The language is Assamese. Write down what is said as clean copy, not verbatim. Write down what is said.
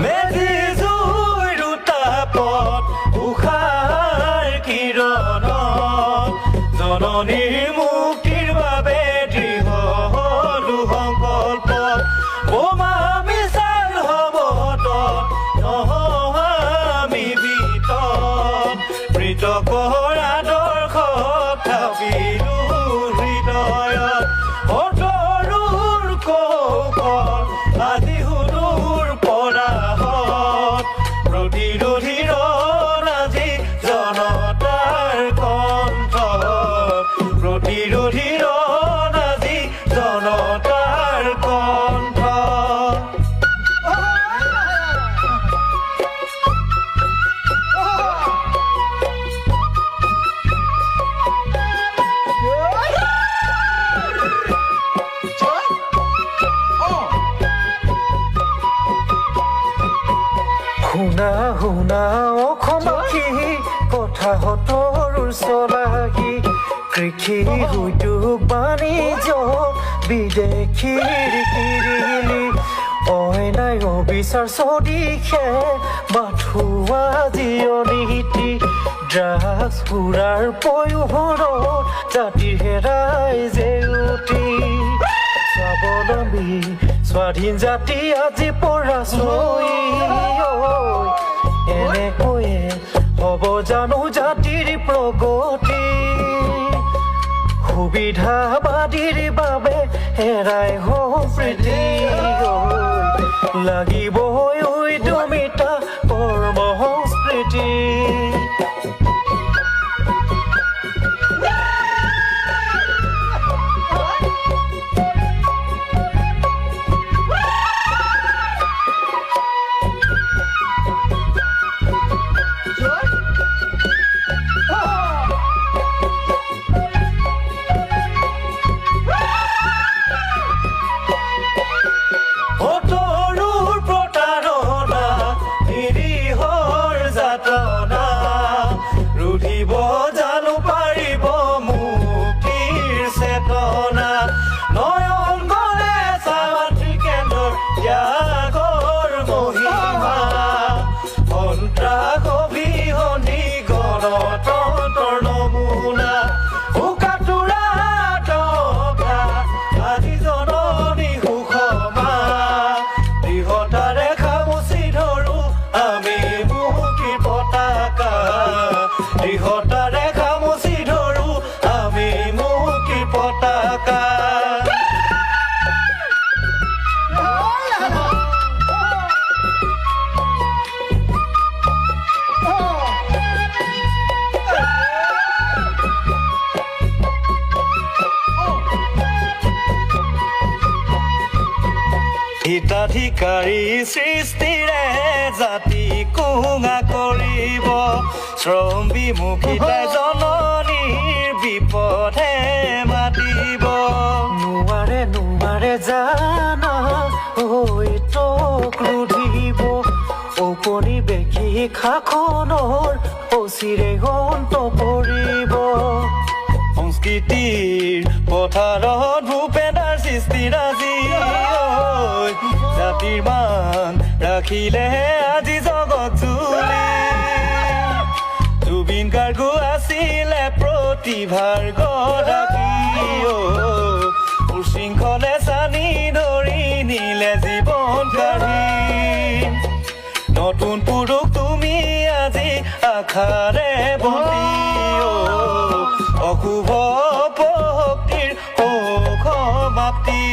মেজি জুইৰ উত্তাপত উষাৰ কিৰণত জননীৰ মুক্তিৰ বাবে দৃঢ় হলো সংকল্প বোমা মিছাল হ'ব আমি বিতত মৃতকৰ আদৰ্শ থাপিলো হৃদয়ত অতৰুৰ কৌশল আজি সুদূৰ পৰাহত প্ৰতিৰোধীৰ আজি জনতাৰ কণ্ঠ প্ৰতিৰোধীৰ আজি জনতাৰ কণ্ঠ শুনা শুনা অসমবাসী কথাহঁতৰ চলাহী কৃষি উদ্যোগ বাণিজ্য বিদেশীৰ কিৰিলি অন্যায় অবিচাৰ চদিশে মাথোৱা জিয়নীতি ড্ৰাগছ সুৰাৰ পয়োভৰত জাতিৰ হেৰাই জেউতি স্বাৱলম্বী স্বাধীন জাতি আজি পৰাজয় এনেকৈয়ে হ'ব জানো জাতিৰ প্ৰগতি সুবিধাবাদীৰ বাবে হেৰাই সম্প্ৰীতি লাগিবই উদ্যমিতা কৰ্ম সংস্কৃতি হিতাধিকাৰী সৃষ্টিৰে জাতি কুঙা কৰিব শ্ৰম বিমুখিতাই জননীৰ বিপথে মাতিব নোৱাৰে নোৱাৰে জানা হৈ তোক ৰুধিব ঔপনিৱেশিক শাসনৰ অচিৰে অন্ত পৰিব সংস্কৃতিৰ পথাৰত ভূপেনাৰ সৃষ্টিৰাজি জাতিৰ মান ৰাখিলেহে আজি জগত জুলি জুবিন গাৰ্গ আছিলে প্ৰতিভাৰ গৰাকী উশৃংখলে চানি ধৰি নিলে জীৱন কাঢ়ি নতুন পুৰুষ তুমি আজি আশাৰে বন্দী অশুভ অপশক্তিৰ সমাপ্তি